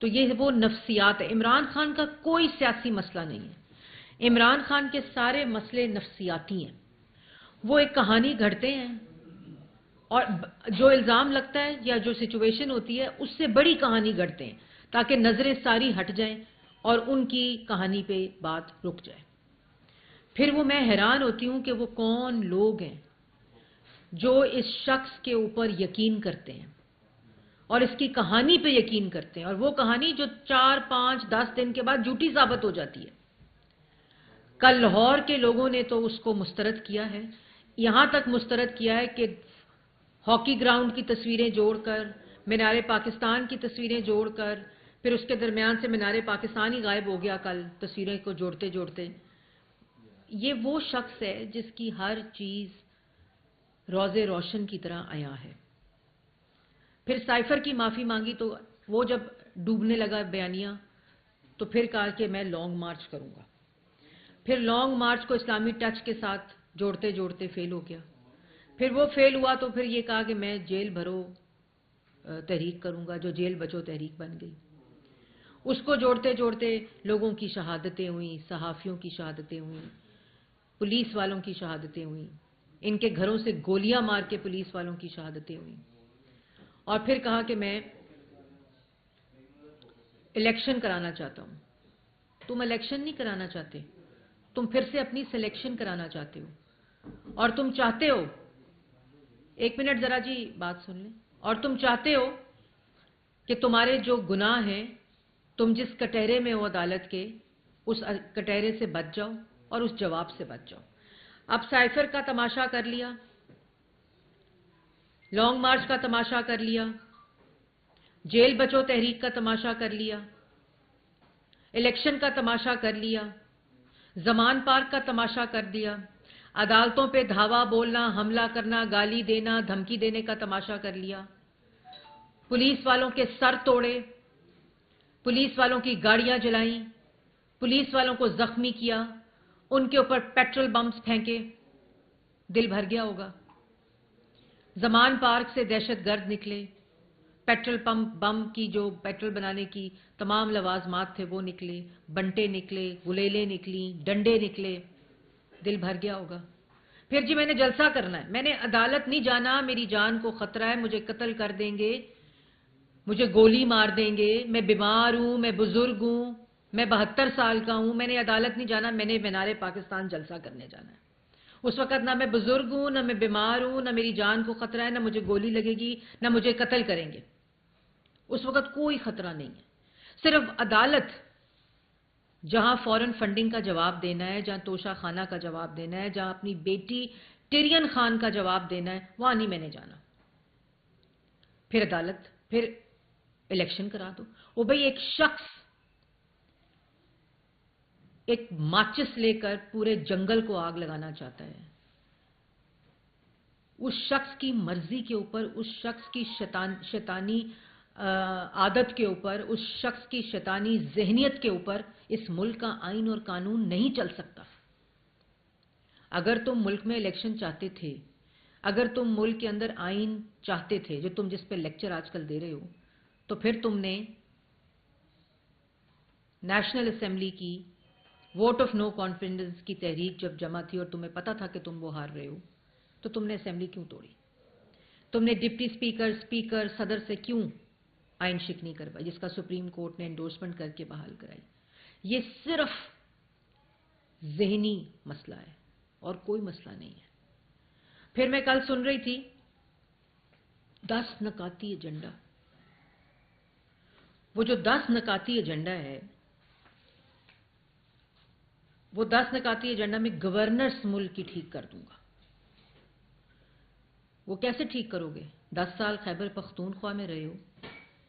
تو یہ وہ نفسیات ہے. عمران خان کا کوئی سیاسی مسئلہ نہیں ہے. عمران خان کے سارے مسئلے نفسیاتی ہیں. وہ ایک کہانی گھڑتے ہیں اور جو الزام لگتا ہے یا جو سچویشن ہوتی ہے اس سے بڑی کہانی گھڑتے ہیں تاکہ نظریں ساری ہٹ جائیں اور ان کی کہانی پہ بات رک جائے. پھر وہ میں حیران ہوتی ہوں کہ وہ کون لوگ ہیں جو اس شخص کے اوپر یقین کرتے ہیں اور اس کی کہانی پہ یقین کرتے ہیں، اور وہ کہانی جو 4 5 10 دن کے بعد جھوٹی ثابت ہو جاتی ہے. کل لاہور کے لوگوں نے تو اس کو مسترد کیا ہے، یہاں تک مسترد کیا ہے کہ ہاکی گراؤنڈ کی تصویریں جوڑ کر، مینار پاکستان کی تصویریں جوڑ کر، پھر اس کے درمیان سے مینار پاکستان ہی غائب ہو گیا کل تصویریں کو جوڑتے جوڑتے. یہ وہ شخص ہے جس کی ہر چیز روز روشن کی طرح عیاں ہے. پھر سائفر کی معافی مانگی تو وہ جب ڈوبنے لگا بیانیہ تو پھر کہا کہ میں لانگ مارچ کروں گا. پھر لانگ مارچ کو اسلامی ٹچ کے ساتھ جوڑتے جوڑتے فیل ہو گیا. پھر وہ فیل ہوا تو پھر یہ کہا کہ میں جیل بھرو تحریک کروں گا، جو جیل بچو تحریک بن گئی. اس کو جوڑتے جوڑتے لوگوں کی شہادتیں ہوئیں، صحافیوں کی شہادتیں ہوئیں، پولیس والوں کی شہادتیں ہوئیں، ان کے گھروں سے گولیاں مار کے پولیس والوں کی شہادتیں ہوئیں. اور پھر کہا کہ میں الیکشن کرانا چاہتا ہوں. تم الیکشن نہیں کرانا چاہتے، تم پھر سے اپنی سلیکشن کرانا چاہتے ہو، اور تم چاہتے ہو، ایک منٹ ذرا جی بات سن لیں، اور تم چاہتے ہو کہ تمہارے جو گناہ ہیں، تم جس کٹہرے میں ہو عدالت کے، اس کٹہرے سے بچ جاؤ اور اس جواب سے بچ جاؤ. اب سائفر کا تماشا کر لیا، لانگ مارچ کا تماشا کر لیا، جیل بچو تحریک کا تماشا کر لیا، الیکشن کا تماشا کر لیا، زمان پارک کا تماشا کر دیا، عدالتوں پہ دھاوا بولنا، حملہ کرنا، گالی دینا، دھمکی دینے کا تماشا کر لیا، پولیس والوں کے سر توڑے، پولیس والوں کی گاڑیاں جلائیں، پولیس والوں کو زخمی کیا، ان کے اوپر پیٹرول بمز پھینکے. دل بھر گیا ہوگا. زمان پارک سے دہشت گرد نکلے، پیٹرول پمپ بم کی جو پیٹرول بنانے کی تمام لوازمات تھے وہ نکلے، بنٹے نکلے، گلیلیں نکلیں، ڈنڈے نکلے. دل بھر گیا ہوگا. پھر جی میں نے جلسہ کرنا ہے، میں نے عدالت نہیں جانا، میری جان کو خطرہ ہے، مجھے قتل کر دیں گے، مجھے گولی مار دیں گے، میں بیمار ہوں، میں بزرگ ہوں، میں 72 سال کا ہوں، میں نے عدالت نہیں جانا، میں نے مینار پاکستان جلسہ کرنے جانا ہے. اس وقت نہ میں بزرگ ہوں، نہ میں بیمار ہوں، نہ میری جان کو خطرہ ہے، نہ مجھے گولی لگے گی، نہ مجھے قتل کریں گے. اس وقت کوئی خطرہ نہیں ہے. صرف عدالت جہاں فورن فنڈنگ کا جواب دینا ہے، جہاں توشہ خانہ کا جواب دینا ہے، جہاں اپنی بیٹی ٹیرین خان کا جواب دینا ہے، وہاں نہیں میں نے جانا. پھر عدالت، پھر الیکشن کرا دو. وہ بھئی ایک شخص ایک ماچس لے کر پورے جنگل کو آگ لگانا چاہتا ہے. اس شخص کی مرضی کے اوپر، اس شخص کی شیطانی عادت کے اوپر، اس شخص کی شیطانی ذہنیت کے اوپر اس ملک کا آئین اور قانون نہیں چل سکتا. اگر تم ملک میں الیکشن چاہتے تھے، اگر تم ملک کے اندر آئین چاہتے تھے، جو تم جس پہ لیکچر آج کل دے رہے ہو، تو پھر تم نے نیشنل اسمبلی کی ووٹ آف نو کانفیڈنس کی تحریک جب جمع تھی اور تمہیں پتا تھا کہ تم وہ ہار رہے ہو، تو تم نے اسمبلی کیوں توڑی؟ تم نے ڈپٹی اسپیکر، صدر سے کیوں آئین شکنی کروائی، جس کا سپریم کورٹ نے انڈورسمنٹ کر کے بحال کرائی؟ یہ صرف ذہنی مسئلہ ہے اور کوئی مسئلہ نہیں ہے. پھر میں کل سن رہی تھی 10 نکاتی ایجنڈا. وہ جو 10 نکاتی ایجنڈا ہے، وہ 10 نکاتی ایجنڈا میں گورننس ملک کی ٹھیک کر دوں گا. وہ کیسے ٹھیک کرو گے؟ 10 سال خیبر پختونخوا میں رہے ہو،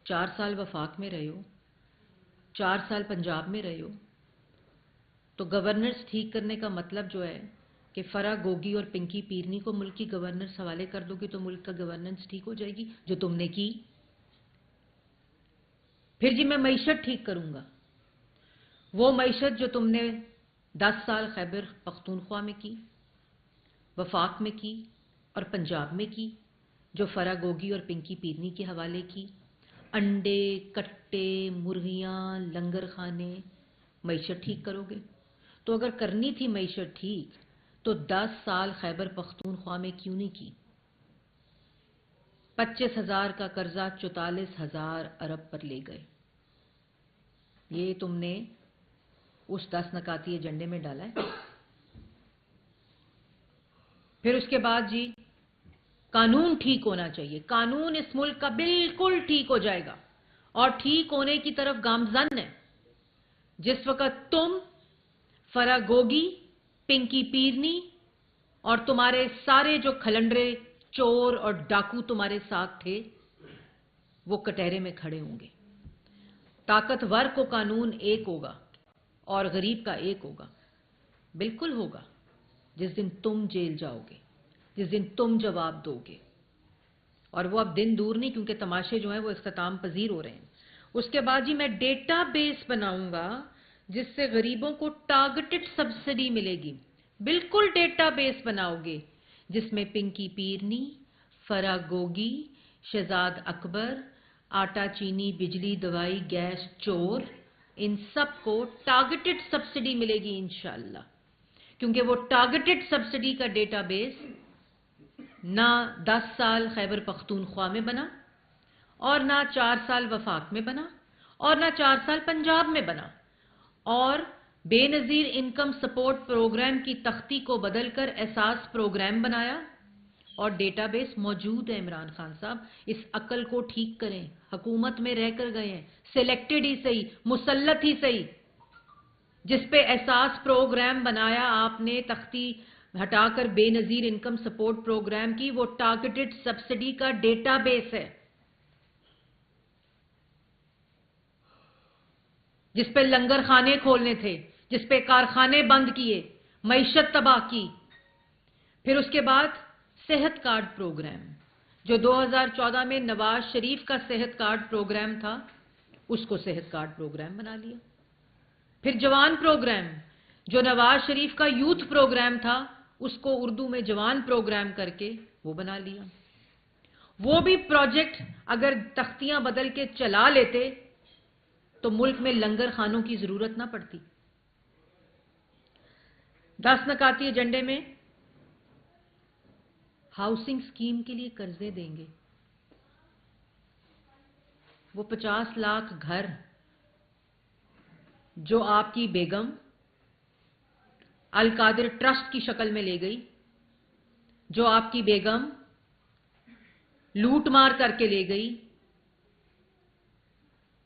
4 سال وفاق میں رہے ہو، 4 سال پنجاب میں رہے ہو. تو گورننس ٹھیک کرنے کا مطلب جو ہے کہ فرا گوگی اور پنکی پیرنی کو ملک کی گورننس حوالے کر دو گی تو ملک کا گورننس ٹھیک ہو جائے گی، جو تم نے کی. پھر جی میں معیشت ٹھیک کروں گا. وہ معیشت جو تم نے 10 سال خیبر پختونخوا میں کی، وفاق میں کی اور پنجاب میں کی، جو فرا گوگی اور پنکی پیرنی کے حوالے کی، انڈے، کٹے، مرغیاں، لنگر خانے، معیشت ٹھیک کرو گے؟ تو اگر کرنی تھی معیشت ٹھیک تو 10 سال خیبر پختونخوا میں کیوں نہیں کی؟ 25,000 کا قرضہ 44,000 ارب پر لے گئے. یہ تم نے اس 10 نکاتی ایجنڈے میں ڈالا ہے. پھر اس کے بعد جی قانون ٹھیک ہونا چاہیے. قانون اس ملک کا بالکل ٹھیک ہو جائے گا اور ٹھیک ہونے کی طرف گامزن ہے جس وقت تم، فراگوگی، پنکی پیرنی اور تمہارے سارے جو کھلنڈرے چور اور ڈاکو تمہارے ساتھ تھے وہ کٹہرے میں کھڑے ہوں گے. طاقتور کو قانون ایک ہوگا اور غریب کا ایک ہوگا. بالکل ہوگا جس دن تم جیل جاؤ گے، جس دن تم جواب دو گے. اور وہ اب دن دور نہیں کیونکہ تماشے جو ہیں وہ اختتام پذیر ہو رہے ہیں. اس کے بعد جی میں ڈیٹا بیس بناؤں گا جس سے غریبوں کو ٹارگٹڈ سبسڈی ملے گی. بالکل ڈیٹا بیس بناؤ گے جس میں پنکی پیرنی، فراگوگی، شہزاد اکبر، آٹا چینی بجلی دوائی گیس چور، ان سب کو ٹارگٹڈ سبسڈی ملے گی انشاءاللہ. کیونکہ وہ ٹارگٹڈ سبسڈی کا ڈیٹا بیس نہ 10 سال خیبر پختونخوا میں بنا اور نہ 4 سال وفاق میں بنا اور نہ 4 سال پنجاب میں بنا. اور بے نظیر انکم سپورٹ پروگرام کی تختی کو بدل کر احساس پروگرام بنایا اور ڈیٹا بیس موجود ہے. عمران خان صاحب اس عقل کو ٹھیک کریں. حکومت میں رہ کر گئے ہیں، سلیکٹڈ ہی صحیح، مسلط ہی صحیح. جس پہ احساس پروگرام بنایا آپ نے تختی ہٹا کر بے نظیر انکم سپورٹ پروگرام کی، وہ ٹارگٹڈ سبسڈی کا ڈیٹا بیس ہے جس پہ لنگر خانے کھولنے تھے، جس پہ کارخانے بند کیے، معیشت تباہ کی. پھر اس کے بعد صحت کارڈ پروگرام جو 2014 میں نواز شریف کا صحت کارڈ پروگرام تھا اس کو صحت کارڈ پروگرام بنا لیا. پھر جوان پروگرام جو نواز شریف کا یوتھ پروگرام تھا اس کو اردو میں جوان پروگرام کر کے وہ بنا لیا. وہ بھی پروجیکٹ اگر تختیاں بدل کے چلا لیتے تو ملک میں لنگر خانوں کی ضرورت نہ پڑتی. 10 نکاتی ایجنڈے میں ہاؤسنگ سکیم کے لیے قرضے دیں گے. وہ 50 لاکھ گھر جو آپ کی بیگم القادر ٹرسٹ کی شکل میں لے گئی، جو آپ کی بیگم لوٹ مار کر کے لے گئی.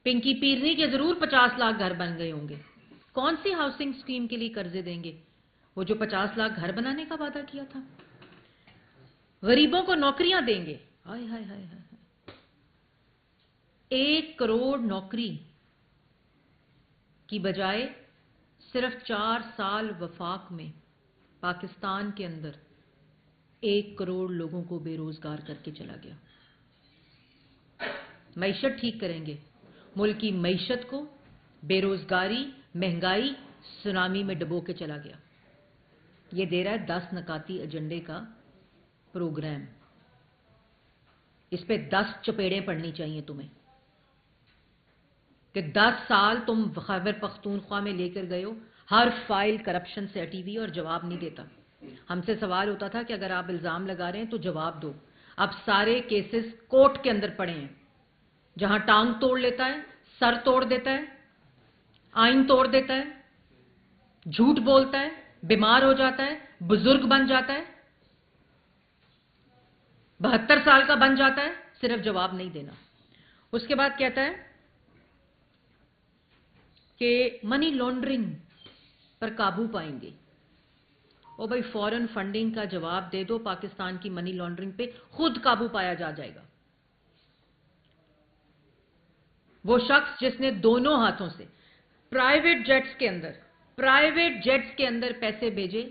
پنکی پیرنی کے ضرور 50 لاکھ گھر بن گئے ہوں گے. کون سی ہاؤسنگ سکیم کے لیے قرضے دیں گے؟ وہ جو 50 لاکھ گھر بنانے کا وعدہ کیا تھا. غریبوں کو نوکریاں دیں گے. ہائے ہائے ہائے ہائے 1 کروڑ نوکری کی بجائے صرف 4 سال وفاق میں پاکستان کے اندر 1 کروڑ لوگوں کو بے روزگار کر کے چلا گیا. معیشت ٹھیک کریں گے. ملک کی معیشت کو بے روزگاری، مہنگائی، سونامی میں ڈبو کے چلا گیا. یہ دے رہا ہے 10 نکاتی ایجنڈے کا پروگرام. اس پہ 10 چپیڑیں پڑنی چاہیے تمہیں کہ 10 سال تم خیبر پختونخوا میں لے کر گئے ہو. ہر فائل کرپشن سے ہٹی ہوئی اور جواب نہیں دیتا. ہم سے سوال ہوتا تھا کہ اگر آپ الزام لگا رہے ہیں تو جواب دو. اب سارے کیسز کورٹ کے اندر پڑے ہیں. جہاں ٹانگ توڑ لیتا ہے، سر توڑ دیتا ہے، آئین توڑ دیتا ہے، جھوٹ بولتا ہے، بیمار ہو جاتا ہے، بزرگ بن جاتا ہے، 72 سال کا بن جاتا ہے، صرف جواب نہیں دینا. اس کے بعد کہتا ہے کہ منی لانڈرنگ پر قابو پائیں گے. او بھائی فورن فنڈنگ کا جواب دے دو. پاکستان کی منی لانڈرنگ پہ خود قابو پایا جائے گا. وہ شخص جس نے دونوں ہاتھوں سے پرائیویٹ جیٹس کے اندر پیسے بھیجے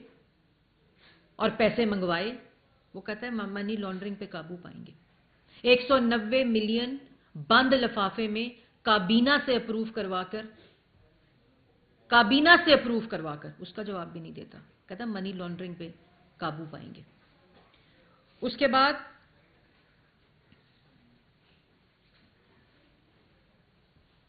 اور پیسے منگوائے، وہ کہتا ہے منی لانڈرنگ پہ قابو پائیں گے. 190 ملین بند لفافے میں کابینہ سے اپروو کروا کر اس کا جواب بھی نہیں دیتا. کہتا ہے منی لانڈرنگ پہ قابو پائیں گے. اس کے بعد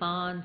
5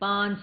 5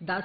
10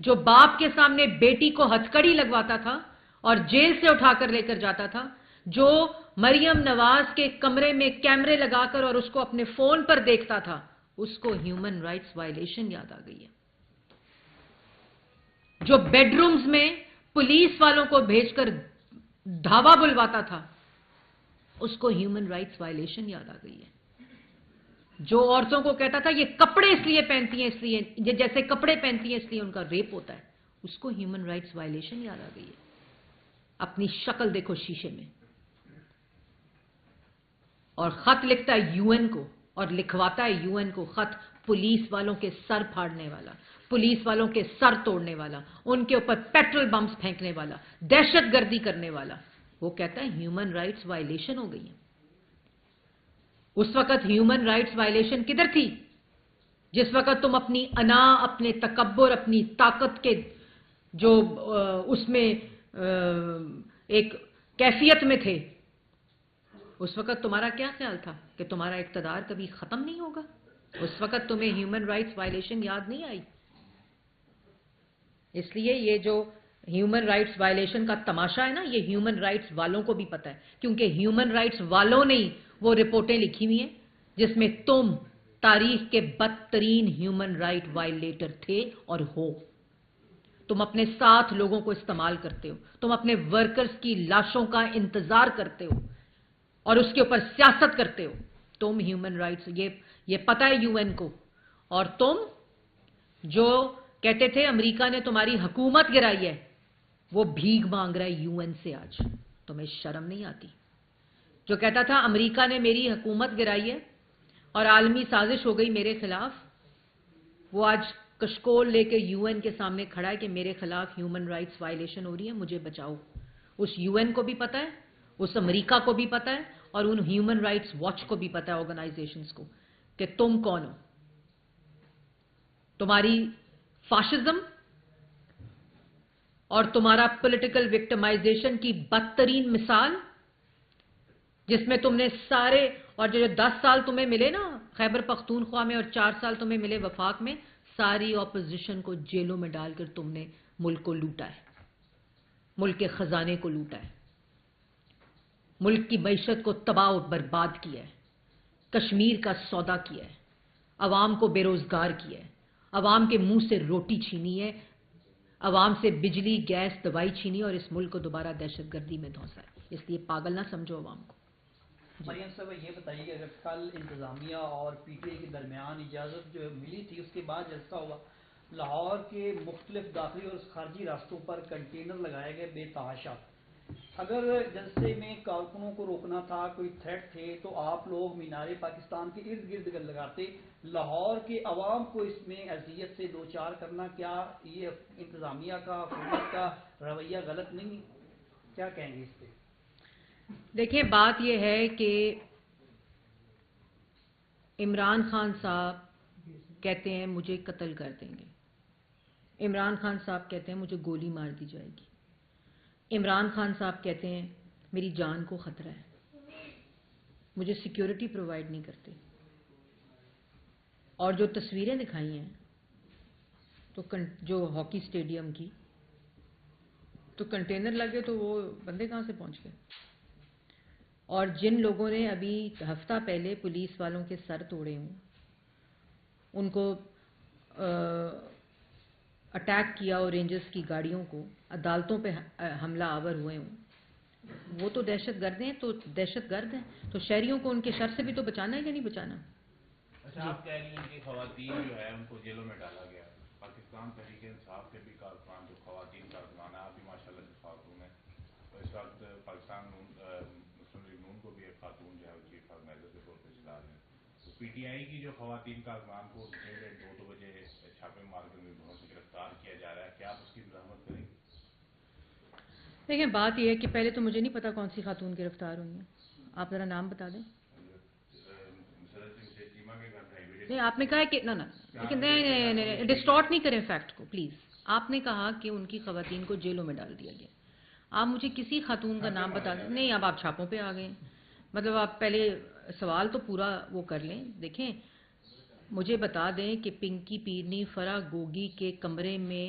جو باپ کے سامنے بیٹی کو ہتھکڑی لگواتا تھا اور جیل سے اٹھا کر لے کر جاتا تھا، جو مریم نواز کے کمرے میں کیمرے لگا کر اور اس کو اپنے فون پر دیکھتا تھا، اس کو ہیومن رائٹس وائلیشن یاد آ گئی ہے۔ جو بیڈ رومز میں پولیس والوں کو بھیج کر دھاوا بلواتا تھا، اس کو ہیومن رائٹس وائلیشن یاد آ گئی ہے۔ جو عورتوں کو کہتا تھا یہ کپڑے اس لیے پہنتی ہیں، اس لیے یہ جیسے کپڑے پہنتی ہیں اس لیے ان کا ریپ ہوتا ہے، اس کو ہیومن رائٹس وائلیشن یاد آ گئی ہے۔ اپنی شکل دیکھو شیشے میں، اور خط لکھتا ہے یو این کو، اور لکھواتا ہے یو این کو خط پولیس والوں کے سر پھاڑنے والا، پولیس والوں کے سر توڑنے والا، ان کے اوپر پیٹرول بمز پھینکنے والا، دہشت گردی کرنے والا۔ وہ کہتا ہے ہیومن رائٹس وائلیشن ہو گئی ہے۔ اس وقت ہیومن رائٹس وائلیشن کدھر تھی؟ جس وقت تم اپنی انا، اپنے تکبر، اپنی طاقت کے جو اس میں ایک کیفیت میں تھے، اس وقت تمہارا کیا خیال تھا کہ تمہارا اقتدار کبھی ختم نہیں ہوگا؟ اس وقت تمہیں ہیومن رائٹس وائلیشن یاد نہیں آئی؟ اس لیے یہ جو ہیومن رائٹس وائلیشن کا تماشا ہے نا، یہ ہیومن رائٹس والوں کو بھی پتا ہے، کیونکہ ہیومن رائٹس والوں نے وہ رپورٹیں لکھی ہوئی ہیں جس میں تم تاریخ کے بدترین ہیومن رائٹ وائلیٹر تھے اور ہو۔ تم اپنے ساتھ لوگوں کو استعمال کرتے ہو، تم اپنے ورکرز کی لاشوں کا انتظار کرتے ہو اور اس کے اوپر سیاست کرتے ہو۔ تم ہیومن رائٹس، یہ پتہ ہے یو این کو، اور تم جو کہتے تھے امریکہ نے تمہاری حکومت گرائی ہے، وہ بھیک مانگ رہا ہے یو این سے آج۔ تمہیں شرم نہیں آتی؟ جو کہتا تھا امریکہ نے میری حکومت گرائی ہے اور عالمی سازش ہو گئی میرے خلاف، وہ آج کشکول لے کے یو این کے سامنے کھڑا ہے کہ میرے خلاف ہیومن رائٹس وائلیشن ہو رہی ہے، مجھے بچاؤ۔ اس یو این کو بھی پتا ہے، اس امریکہ کو بھی پتا ہے، اور ان ہیومن رائٹس واچ کو بھی پتا ہے، آرگنائزیشنز کو، کہ تم کون ہو۔ تمہاری فاشزم اور تمہارا پولیٹیکل وکٹمائزیشن کی بدترین مثال، جس میں تم نے سارے، اور جو 10 سال تمہیں ملے نا خیبر پختونخوا میں اور 4 سال تمہیں ملے وفاق میں، ساری اپوزیشن کو جیلوں میں ڈال کر تم نے ملک کو لوٹا ہے، ملک کے خزانے کو لوٹا ہے، ملک کی معیشت کو تباہ و برباد کیا ہے، کشمیر کا سودا کیا ہے، عوام کو بے روزگار کیا ہے، عوام کے منہ سے روٹی چھینی ہے، عوام سے بجلی، گیس، دوائی چھینی، اور اس ملک کو دوبارہ دہشت گردی میں دھونسا ہے۔ اس لیے پاگل نہ سمجھو عوام کو۔ مریم صاحب یہ بتائیے کہ اگر کل انتظامیہ اور پی ٹی آئی کے درمیان اجازت جو ملی تھی، اس کے بعد جلسہ ہوا، لاہور کے مختلف داخلی اور خارجی راستوں پر کنٹینر لگائے گئے بے تحاشا، اگر جلسے میں کارکنوں کو روکنا تھا، کوئی تھریٹ تھے، تو آپ لوگ مینار پاکستان کے ارد گرد لگاتے، لاہور کے عوام کو اس میں اذیت سے دو چار کرنا، کیا یہ انتظامیہ کا، حکومت کا رویہ غلط نہیں؟ کیا کہیں گے اس پہ؟ دیکھیں، بات یہ ہے کہ عمران خان صاحب کہتے ہیں مجھے قتل کر دیں گے، عمران خان صاحب کہتے ہیں مجھے گولی مار دی جائے گی، عمران خان صاحب کہتے ہیں میری جان کو خطرہ ہے، مجھے سیکیورٹی پرووائڈ نہیں کرتے، اور جو تصویریں دکھائی ہیں تو جو ہاکی سٹیڈیم کی، تو کنٹینر لگے تو وہ بندے کہاں سے پہنچ گئے؟ اور جن لوگوں نے ابھی ہفتہ پہلے پولیس والوں کے سر توڑے ہوں، ان کو اٹیک کیا اور رینجرز کی گاڑیوں کو، عدالتوں پہ حملہ آور ہوئے ہوں، وہ تو دہشت گرد ہیں، تو دہشت گرد ہیں، تو شہریوں کو ان کے شر سے بھی تو بچانا ہے یا نہیں بچانا؟ اچھا، آپ کہہ رہی ہیں کہ خواتین جو ہے ان کو جیلوں میں ڈالا گیا، پاکستان تحریک انصاف کے بھی کارکنان جو خواتین کارکنان ہیں، آپ بھی ماشاء اللہ سے خاتون ہیں، تو اس وقت پاکستان مسلم لیگ نون کو بھی ایک خاتون جو ہے وہ چیف آرگنائزر کے طور پہ چلا رہے ہیں، تو پی ٹی آئی کی جو خواتین کارکنان کو 1:30 بجے چھاپے مار کر گرفتار کیا جا رہا ہے، کیا آپ اس کی مزاحمت کریں گے؟ دیکھیں، بات یہ ہے کہ پہلے تو مجھے نہیں پتا کون سی خاتون گرفتار ہوئی ہیں، آپ ذرا نام بتا دیں۔ نہیں، آپ نے کہا کہ نہیں، ڈسٹارٹ نہیں کریں فیکٹ کو پلیز۔ آپ نے کہا کہ ان کی خواتین کو جیلوں میں ڈال دیا گیا، آپ مجھے کسی خاتون کا نام بتا دیں۔ نہیں، اب آپ چھاپوں پہ آ گئے ہیں، مطلب آپ پہلے سوال تو پورا وہ کر لیں۔ دیکھیں، مجھے بتا دیں کہ پنکی پیرنی فرح گوگی کے کمرے میں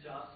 4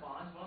5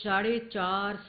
4.5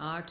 8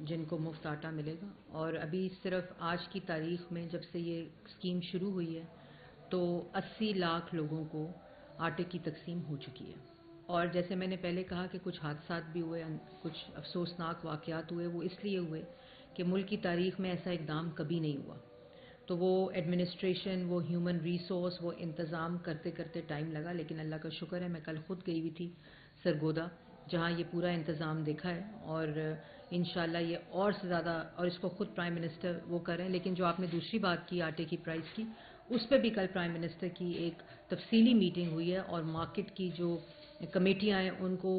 جن کو مفت آٹا ملے گا. اور ابھی صرف آج کی تاریخ میں جب سے یہ اسکیم شروع ہوئی ہے تو 80 لاکھ لوگوں کو آٹے کی تقسیم ہو چکی ہے. اور جیسے میں نے پہلے کہا کہ کچھ حادثات بھی ہوئے, کچھ افسوسناک واقعات ہوئے, وہ اس لیے ہوئے کہ ملک کی تاریخ میں ایسا اقدام کبھی نہیں ہوا. تو وہ ایڈمنسٹریشن, وہ ہیومن ریسورس, وہ انتظام کرتے کرتے ٹائم لگا. لیکن اللہ کا شکر ہے میں کل خود گئی ہوئی تھی سرگودا, جہاں یہ پورا انتظام دیکھا ہے, اور انشاءاللہ یہ اور سے زیادہ, اور اس کو خود پرائم منسٹر وہ کر رہے ہیں. لیکن جو آپ نے دوسری بات کی آٹے کی پرائس کی, اس پہ بھی کل پرائم منسٹر کی ایک تفصیلی میٹنگ ہوئی ہے, اور مارکیٹ کی جو کمیٹیاں ہیں ان کو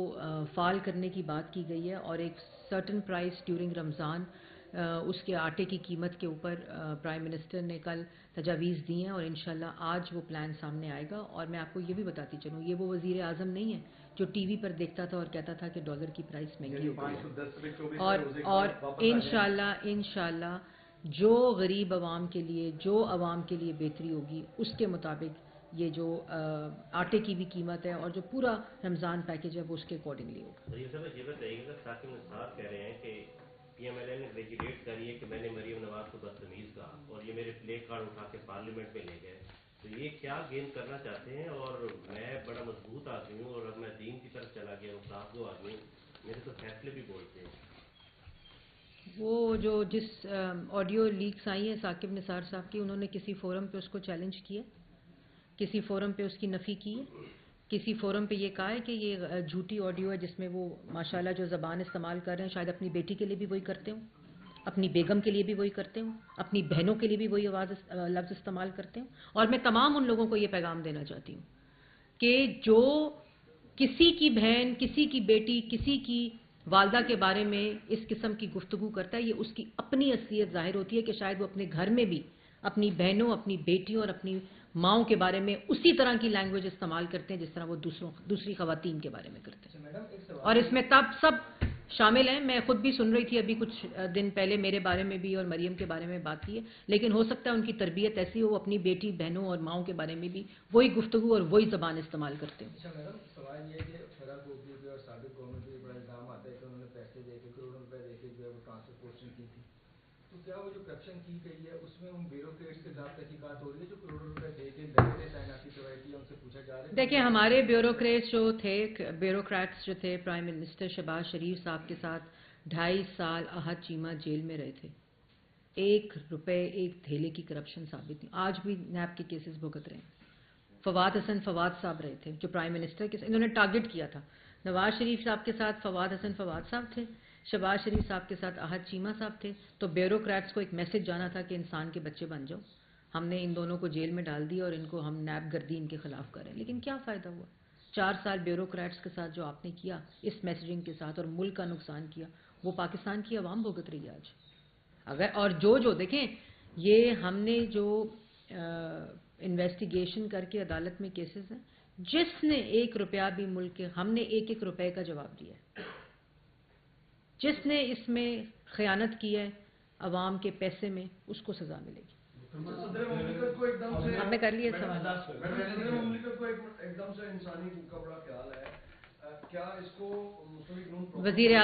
فعال کرنے کی بات کی گئی ہے, اور ایک سرٹن پرائس ڈیورنگ رمضان اس کے آٹے کی قیمت کے اوپر پرائم منسٹر نے کل تجاویز دی ہیں, اور انشاءاللہ آج وہ پلان سامنے آئے گا. اور میں آپ کو یہ بھی بتاتی چلوں, یہ وہ وزیر اعظم نہیں ہے جو ٹی وی پر دیکھتا تھا اور کہتا تھا کہ ڈالر کی پرائس مہنگی ہو گئی ہے. اور انشاءاللہ جو غریب عوام کے لیے, جو عوام کے لیے بہتری ہوگی, اس کے مطابق یہ جو آٹے کی بھی قیمت ہے اور جو پورا رمضان پیکیج ہے وہ اس کے اکارڈنگلی ہوگا. یہ بتائیے گا, ثاقب نثار کہہ رہے ہیں کہ پی ایم ایل اے نے گریجویٹ کری ہے کہ میں نے مریم نواز کو بدتمیز کہا اور یہ میرے پلے کارڈ اٹھا کے پارلیمنٹ میں لے گئے. تو یہ کیا گین کرنا چاہتے ہیں؟ اور میں بڑا مضبوط آدمی ہوں, اور اب میں دین کی طرف چلا گیا ہوں, صاحب وہ آدمی, میرے تو فیصلے بھی بولتے ہیں. وہ جو جس آڈیو لیکس آئی ہیں ثاقب نثار صاحب کی, انہوں نے کسی فورم پہ اس کو چیلنج کیا, کسی فورم پہ اس کی نفی کی ہے, کسی فورم پہ یہ کہا ہے کہ یہ جھوٹی آڈیو ہے جس میں وہ ماشاءاللہ جو زبان استعمال کر رہے ہیں شاید اپنی بیٹی کے لیے بھی وہی کرتے ہوں, اپنی بیگم کے لیے بھی وہی کرتے ہوں, اپنی بہنوں کے لیے بھی وہی لفظ استعمال کرتے ہوں. اور میں تمام ان لوگوں کو یہ پیغام دینا چاہتی ہوں کہ جو کسی کی بہن, کسی کی بیٹی, کسی کی والدہ کے بارے میں اس قسم کی گفتگو کرتا ہے, یہ اس کی اپنی اصلیت ظاہر ہوتی ہے کہ شاید وہ اپنے گھر میں بھی اپنی بہنوں, اپنی بیٹیوں اور اپنی ماؤں کے بارے میں اسی طرح کی لینگویج استعمال کرتے ہیں جس طرح وہ دوسری خواتین کے بارے میں کرتے ہیں. اور اس میں تب سب شامل ہیں. میں خود بھی سن رہی تھی ابھی کچھ دن پہلے میرے بارے میں بھی اور مریم کے بارے میں بات کی ہے, لیکن ہو سکتا ہے ان کی تربیت ایسی ہو, وہ اپنی بیٹی, بہنوں اور ماؤں کے بارے میں بھی وہی گفتگو اور وہی زبان استعمال کرتے ہیں. اچھا میڈم, سوال یہ ہے کہ شرح گوبھی پہ اور سابق گورنمنٹ پہ بڑا الزام آتا ہے کہ انہوں نے پیسے دے کے, کروڑوں روپے دے کے جو ہے وہ ٹرانسفر پوسٹنگ کی تھی. تو کیا وہ جو کرپشن کی گئی ہے اس میں ان بیوروکریٹس کے خلاف تحقیقات ہو رہی ہے جو کروڑوں روپے دے کے لگے تعیناتی کروائی تھی, ان سے پوچھا جا رہا ہے؟ دیکھیں ہمارے بیوروکریٹس جو تھے پرائم منسٹر شہباز شریف صاحب کے ساتھ 2.5 سال احد چیمہ جیل میں رہے تھے. 1 روپے ایک تھیلے کی کرپشن ثابت نہیں, آج بھی نیب کے کیسز بھگت رہے ہیں. فواد حسن فواد صاحب رہے تھے جو پرائم منسٹر کے انہوں نے ٹارگٹ کیا تھا. نواز شریف صاحب کے ساتھ فواد حسن فواد صاحب تھے, شہباز شریف صاحب کے ساتھ احد چیمہ صاحب تھے. تو بیوروکریٹس کو ایک میسج جانا تھا کہ انسان کے بچے بن جاؤ. ہم نے ان دونوں کو جیل میں ڈال دیا اور ان کو ہم نیب گردی ان کے خلاف کریں. لیکن کیا فائدہ ہوا؟ 4 سال بیوروکریٹس کے ساتھ جو آپ نے کیا اس میسیجنگ کے ساتھ اور ملک کا نقصان کیا, وہ پاکستان کی عوام بھگت رہی ہے آج. اگر اور جو دیکھیں یہ ہم نے جو انویسٹیگیشن کر کے عدالت میں کیسز ہیں, جس نے 1 روپیہ بھی ملک کے, ہم نے 1 روپے کا جواب دیا ہے. جس نے اس میں خیانت کی ہے عوام کے پیسے میں, اس کو سزا ملے گی. صدر مملکت کو ایک دم سے ہم نے کر لیے سوال. صدر مملکت کو ایک دم سے انسانی حقوق کا بڑا خیال ہے, کیا اس کو مسلم لیگ نون وزیر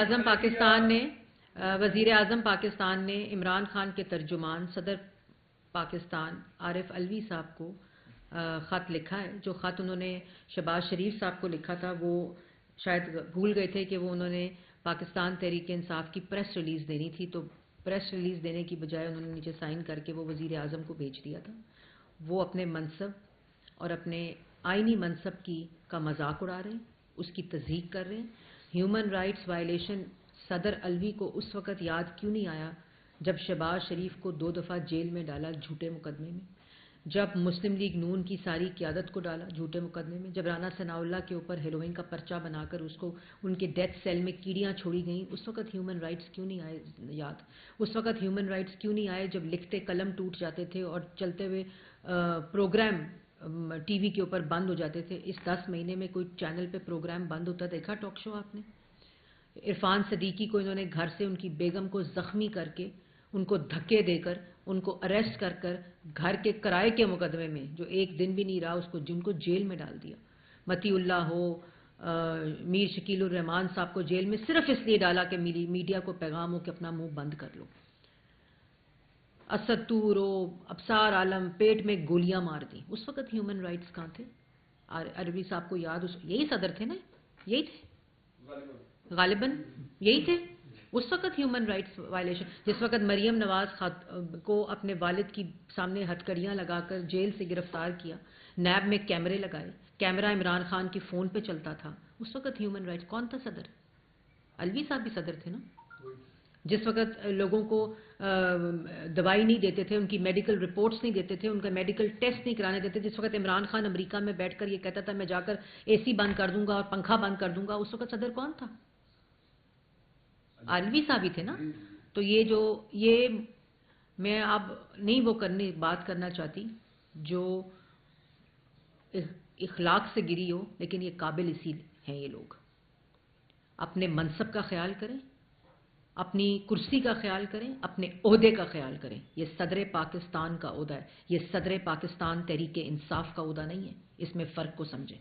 اعظم پاکستان نے عمران خان کے ترجمان صدر پاکستان عارف علوی صاحب کو خط لکھا ہے. جو خط انہوں نے شہباز شریف صاحب کو لکھا تھا وہ شاید بھول گئے تھے کہ وہ انہوں نے پاکستان تحریک انصاف کی پریس ریلیز دینی تھی, تو پریس ریلیز دینے کی بجائے انہوں نے نیچے سائن کر کے وہ وزیر اعظم کو بھیج دیا تھا. وہ اپنے منصب اور اپنے آئینی منصب کا مذاق اڑا رہے ہیں, اس کی تضحیق کر رہے ہیں. ہیومن رائٹس وائلیشن صدر علوی کو اس وقت یاد کیوں نہیں آیا جب شہباز شریف کو 2 دفعہ جیل میں ڈالا جھوٹے مقدمے میں, جب مسلم لیگ نون کی ساری قیادت کو ڈالا جھوٹے مقدمے میں, جب رانا ثناء اللہ کے اوپر ہیروئن کا پرچہ بنا کر اس کو ان کے ڈیتھ سیل میں کیڑیاں چھوڑی گئیں, اس وقت ہیومن رائٹس کیوں نہیں آئے یاد؟ اس وقت ہیومن رائٹس کیوں نہیں آئے جب لکھتے قلم ٹوٹ جاتے تھے اور چلتے ہوئے پروگرام ٹی وی کے اوپر بند ہو جاتے تھے؟ اس 10 مہینے میں کوئی چینل پہ پروگرام بند ہوتا دیکھا ٹاک شو آپ نے؟ عرفان صدیقی کو انہوں نے گھر سے ان کی بیگم کو زخمی کر کے, ان کو دھکے دے کر, ان کو اریسٹ کر کر گھر کے کرائے کے مقدمے میں جو 1 دن بھی نہیں رہا اس کو جن کو جیل میں ڈال دیا. متی اللہ ہو, میر شکیل الرحمان صاحب کو جیل میں صرف اس لیے ڈالا کہ میڈیا کو پیغام ہو کہ اپنا منہ بند کر لو. اسد تورو، ابصار عالم پیٹ میں گولیاں مار دیں. اس وقت ہیومن رائٹس کہاں تھے؟ عربی صاحب کو یاد، یہی صدر تھے نا، یہی تھے غالباً، یہی تھے اس وقت ہیومن رائٹس وائلیشن. جس وقت مریم نواز کو اپنے والد کی سامنے ہتھکڑیاں لگا کر جیل سے گرفتار کیا، نیب میں کیمرے لگائے، کیمرہ عمران خان کی فون پہ چلتا تھا، اس وقت ہیومن رائٹس کون تھا صدر؟ الوی صاحب بھی صدر تھے نا. جس وقت لوگوں کو دوائی نہیں دیتے تھے، ان کی میڈیکل رپورٹس نہیں دیتے تھے، ان کا میڈیکل ٹیسٹ نہیں کرانے دیتے، جس وقت عمران خان امریکہ میں بیٹھ کر یہ کہتا تھا میں جا کر اے سی بند کر دوں گا اور پنکھا بند کر دوں گا، اس وقت صدر کون تھا؟ الوی صاحب ہی تھے نا. تو یہ میں اب نہیں وہ بات کرنا چاہتی جو اخلاق سے گری ہو، لیکن یہ قابل اسی ہیں. یہ لوگ اپنے منصب کا خیال کریں، اپنی کرسی کا خیال کریں، اپنے عہدے کا خیال کریں. یہ صدر پاکستان کا عہدہ ہے، یہ صدر پاکستان تحریک انصاف کا عہدہ نہیں ہے. اس میں فرق کو سمجھیں.